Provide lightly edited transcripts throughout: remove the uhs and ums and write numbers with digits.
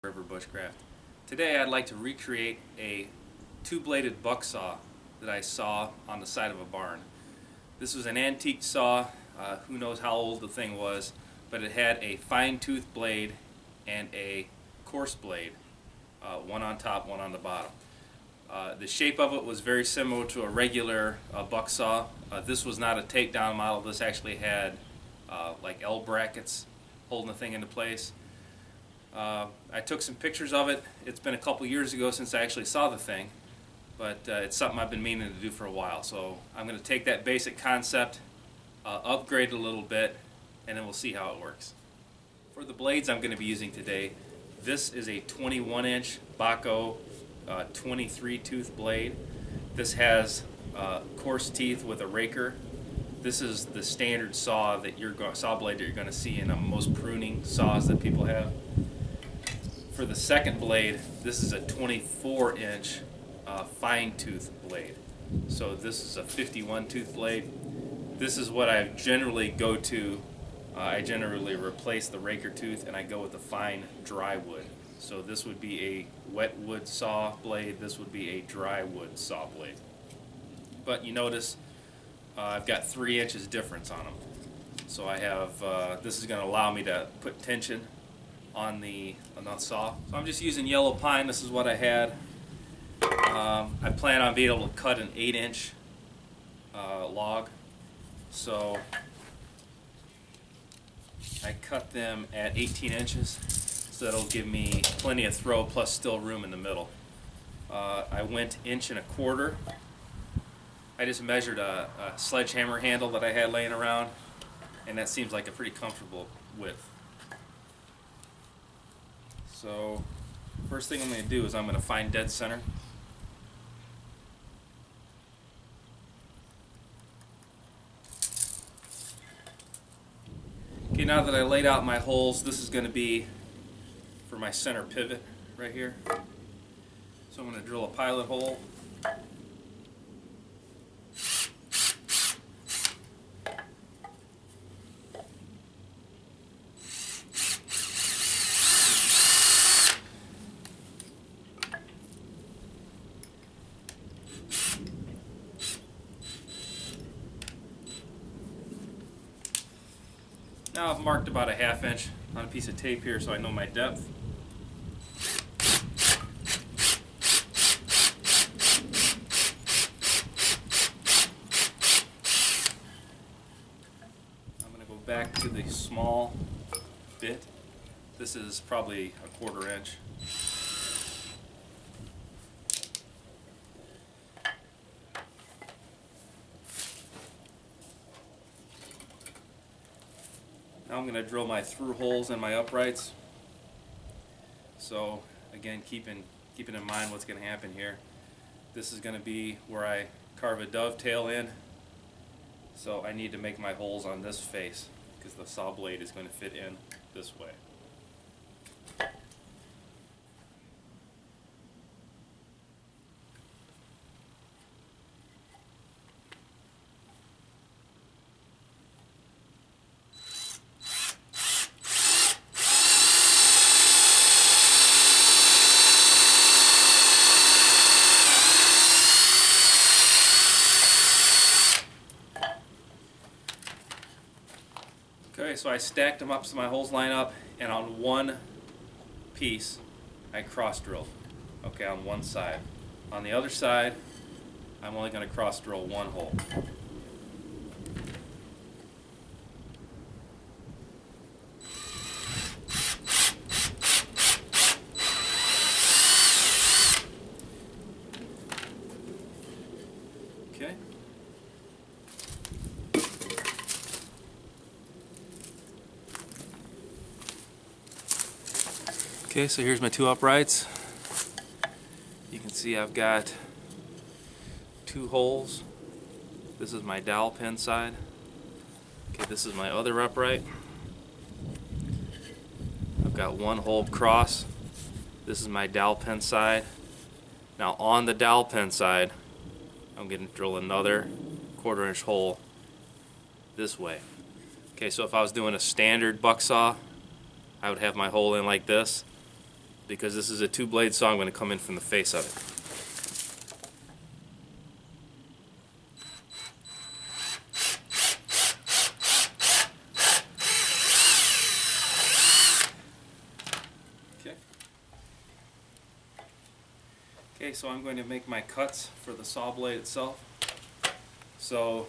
River Bushcraft. Today I'd like to recreate a two-bladed bucksaw that I saw on the side of a barn. This was an antique saw, who knows how old the thing was, but it had a fine-tooth blade and a coarse blade, one on top, one on the bottom. The shape of it was very similar to a regular bucksaw. This was not a takedown model. This actually had like L brackets holding the thing into place. I took some pictures of it. It's been a couple years ago since I actually saw the thing, but it's something I've been meaning to do for a while. So I'm going to take that basic concept, upgrade it a little bit, and then we'll see how it works. For the blades I'm going to be using today, this is a 21-inch Bucksaw 23 tooth blade. This has coarse teeth with a raker. This is the standard saw blade that you're going to see in most pruning saws that people have. For the second blade, this is a 24-inch fine tooth blade. So this is a 51 tooth blade. This is what I generally go to. I generally replace the raker tooth and I go with the fine dry wood. So this would be a wet wood saw blade, this would be a dry wood saw blade. But you notice I've got 3 inches difference on them. So I have, this is going to allow me to put tension on the saw. So I'm just using yellow pine. This is what I had. I plan on being able to cut an 8-inch log. So I cut them at 18 inches. So that'll give me plenty of throw plus still room in the middle. I went 1.25 inches. I just measured a sledgehammer handle that I had laying around, and that seems like a pretty comfortable width. So first thing I'm going to do is I'm going to find dead center. Okay, now that I laid out my holes, this is going to be for my center pivot right here. So I'm going to drill a pilot hole. Now I've marked about a 1/2 inch on a piece of tape here so I know my depth. I'm going to go back to the small bit. This is probably a 1/4 inch. Now I'm going to drill my through holes in my uprights. So again, keeping in mind what's going to happen here. This is going to be where I carve a dovetail in. So I need to make my holes on this face because the saw blade is going to fit in this way. Okay, so I stacked them up so my holes line up, and on one piece I cross drilled. Okay, on one side. On the other side, I'm only going to cross drill one hole. Okay. Okay, so here's my 2 uprights. You can see I've got 2 holes. This is my dowel pin side. Okay, this is my other upright. I've got 1 hole cross. This is my dowel pin side. Now on the dowel pin side, I'm going to drill another 1/4 inch hole this way. Okay, so if I was doing a standard bucksaw, I would have my hole in like this. because this is a 2-blade saw. I'm going to come in from the face of it. Okay, so I'm going to make my cuts for the saw blade itself. So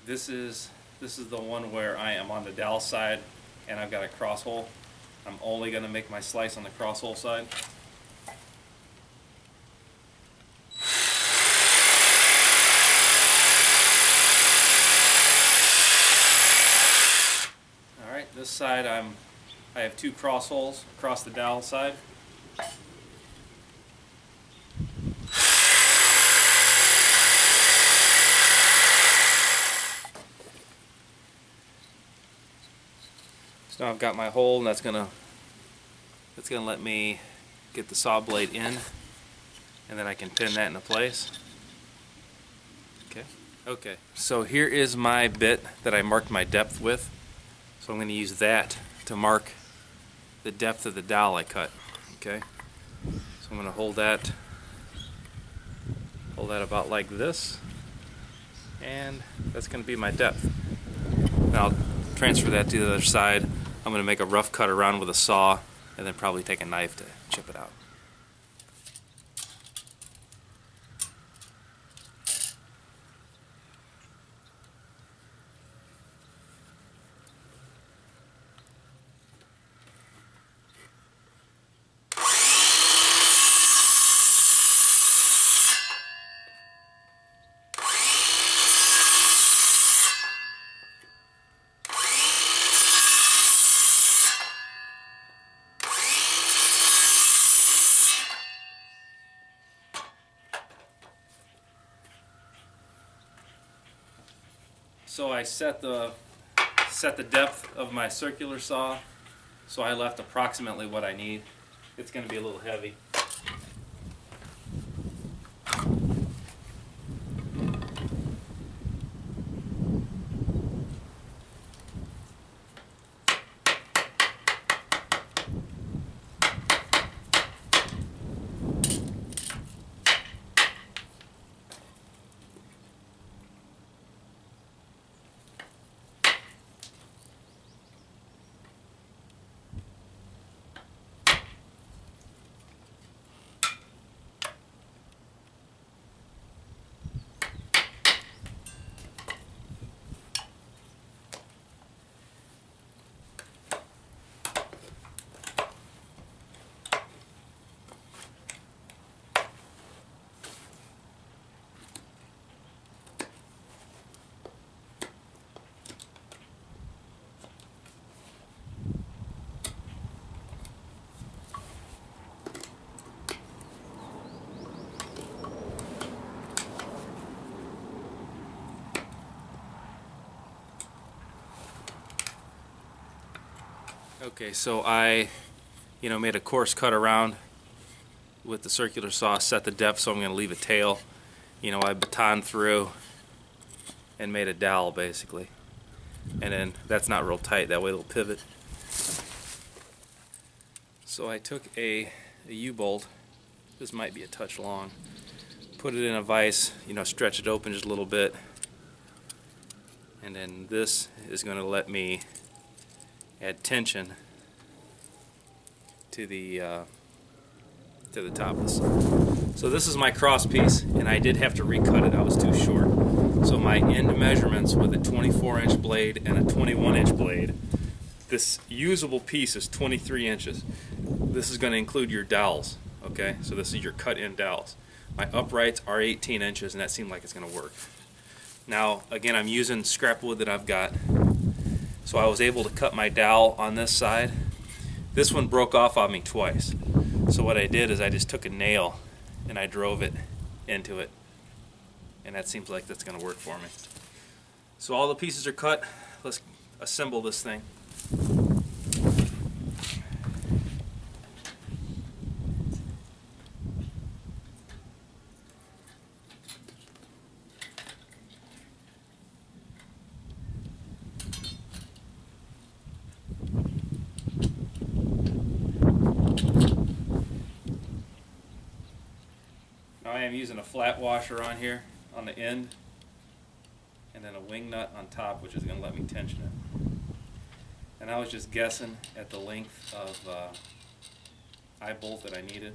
this is the one where I am on the dowel side and I've got a cross hole. I'm only going to make my slice on the cross hole side. Alright, this side I have 2 cross holes across the dowel side. So now I've got my hole, and that's gonna let me get the saw blade in, and then I can pin that into place. Okay. So here is my bit that I marked my depth with. So I'm going to use that to mark the depth of the dowel I cut. Okay. So I'm going to hold that about like this, and that's going to be my depth. Now I'll transfer that to the other side. I'm going to make a rough cut around with a saw, and then probably take a knife to chip it out. So I set the depth of my circular saw, so I left approximately what I need. It's going to be a little heavy. Okay, so I made a coarse cut around with the circular saw, set the depth, so I'm going to leave a tail. I batoned through and made a dowel basically. And then that's not real tight, that way it'll pivot. So I took a U-bolt, this might be a touch long, put it in a vise, stretch it open just a little bit. And then this is going to let me add tension to the top of the saw. So this is my cross piece, and I did have to recut it. I was too short. So my end measurements with a 24-inch blade and a 21-inch blade. This usable piece is 23 inches. This is going to include your dowels. Okay, so this is your cut-in dowels. My uprights are 18 inches, and that seemed like it's going to work. Now, again, I'm using scrap wood that I've got. So I was able to cut my dowel on this side. This one broke off on me twice. So what I did is I just took a nail and I drove it into it. And that seems like that's going to work for me. So all the pieces are cut. Let's assemble this thing. I'm using a flat washer on here on the end, and then a wing nut on top, which is going to let me tension it. And I was just guessing at the length of eye bolt that I needed.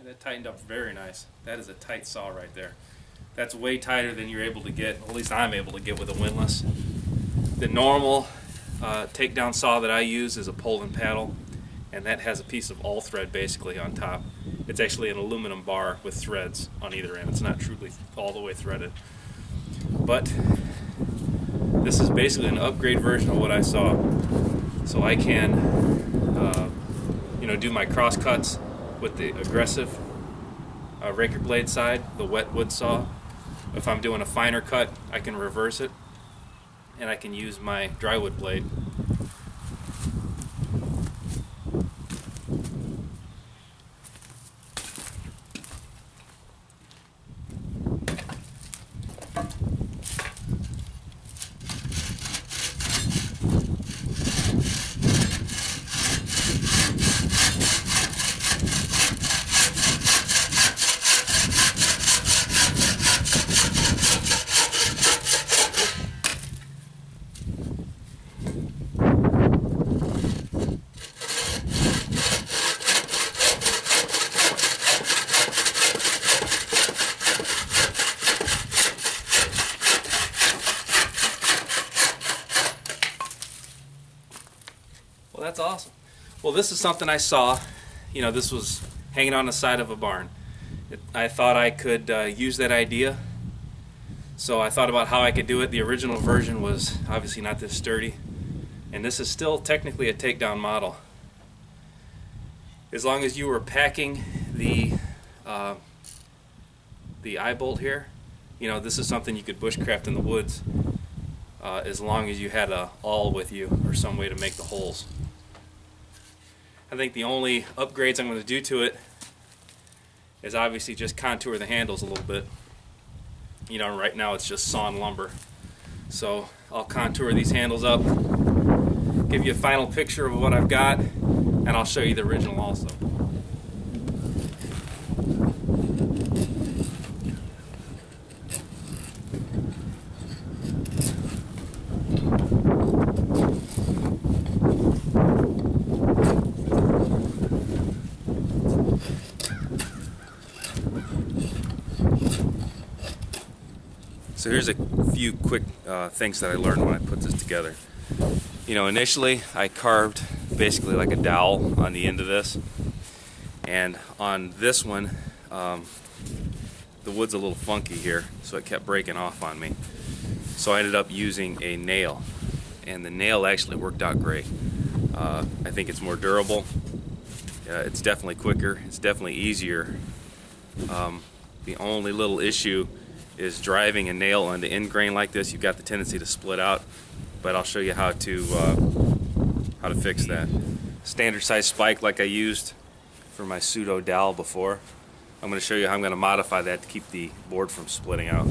That tightened up very nice. That is a tight saw right there. That's way tighter than you're able to get, at least I'm able to get with a windlass. The normal takedown saw that I use is a pole and paddle, and that has a piece of all thread basically on top. It's actually an aluminum bar with threads on either end. It's not truly all the way threaded. But this is basically an upgrade version of what I saw. So I can do my cross cuts with the aggressive raker blade side, the wet wood saw. If I'm doing a finer cut, I can reverse it, and I can use my dry wood blade. Well, that's awesome. Well, this is something I saw. This was hanging on the side of a barn. I thought I could use that idea. So I thought about how I could do it. The original version was obviously not this sturdy. And this is still technically a takedown model. As long as you were packing the eye bolt here, this is something you could bushcraft in the woods as long as you had a awl with you or some way to make the holes. I think the only upgrades I'm going to do to it is obviously just contour the handles a little bit. Right now it's just sawn lumber. So I'll contour these handles up, give you a final picture of what I've got, and I'll show you the original also. So here's a few quick things that I learned when I put this together. Initially I carved basically like a dowel on the end of this, and on this one the wood's a little funky here, so it kept breaking off on me. So I ended up using a nail, and the nail actually worked out great. I think it's more durable, it's definitely quicker, it's definitely easier. The only little issue is driving a nail on the end grain like this. You've got the tendency to split out, but I'll show you how to fix that. Standard size spike like I used for my pseudo dowel before. I'm going to show you how I'm going to modify that to keep the board from splitting out.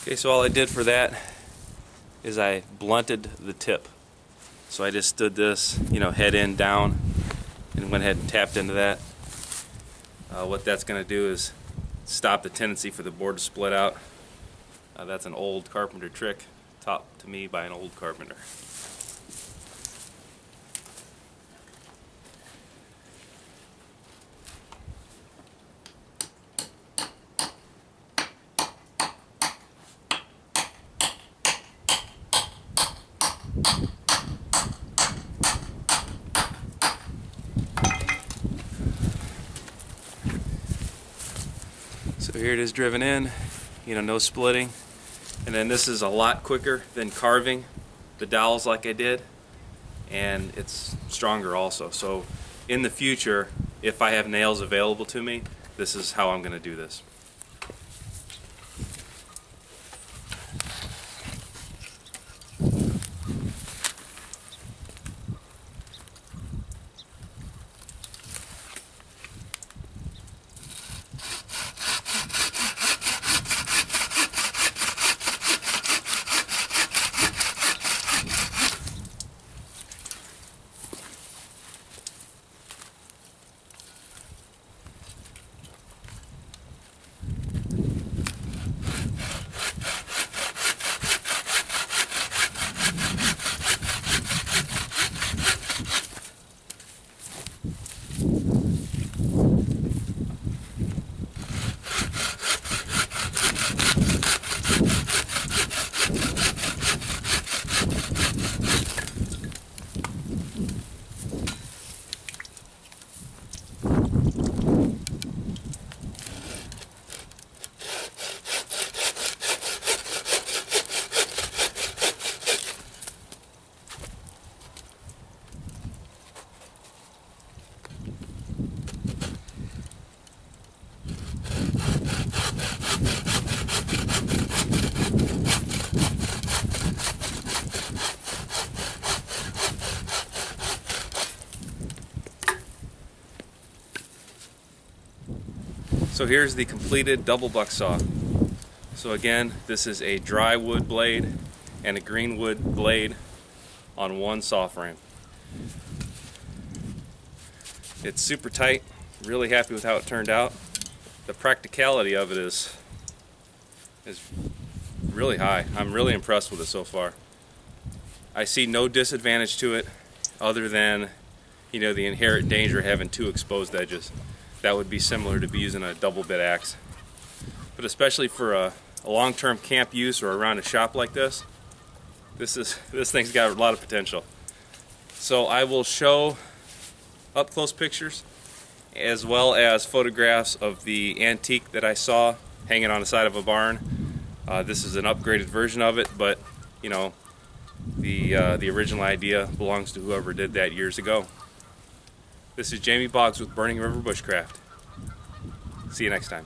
Okay, so all I did for that is I blunted the tip. So I just stood this, head in, down, and went ahead and tapped into that. What that's going to do is stop the tendency for the board to split out. That's an old carpenter trick taught to me by an old carpenter. So here it is driven in, no splitting. And then this is a lot quicker than carving the dowels like I did, and it's stronger also. So in the future, if I have nails available to me, this is how I'm going to do this. So here's the completed double bucksaw. So again, this is a dry wood blade and a green wood blade on one saw frame. It's super tight, really happy with how it turned out. The practicality of it is really high. I'm really impressed with it so far. I see no disadvantage to it other than the inherent danger of having two exposed edges. That would be similar to be using a double bit axe. But especially for a long-term camp use or around a shop like this thing's got a lot of potential. So I will show up close pictures as well as photographs of the antique that I saw hanging on the side of a barn. This is an upgraded version of it, but the original idea belongs to whoever did that years ago. This is Jamie Boggs with Burning River Bushcraft. See you next time.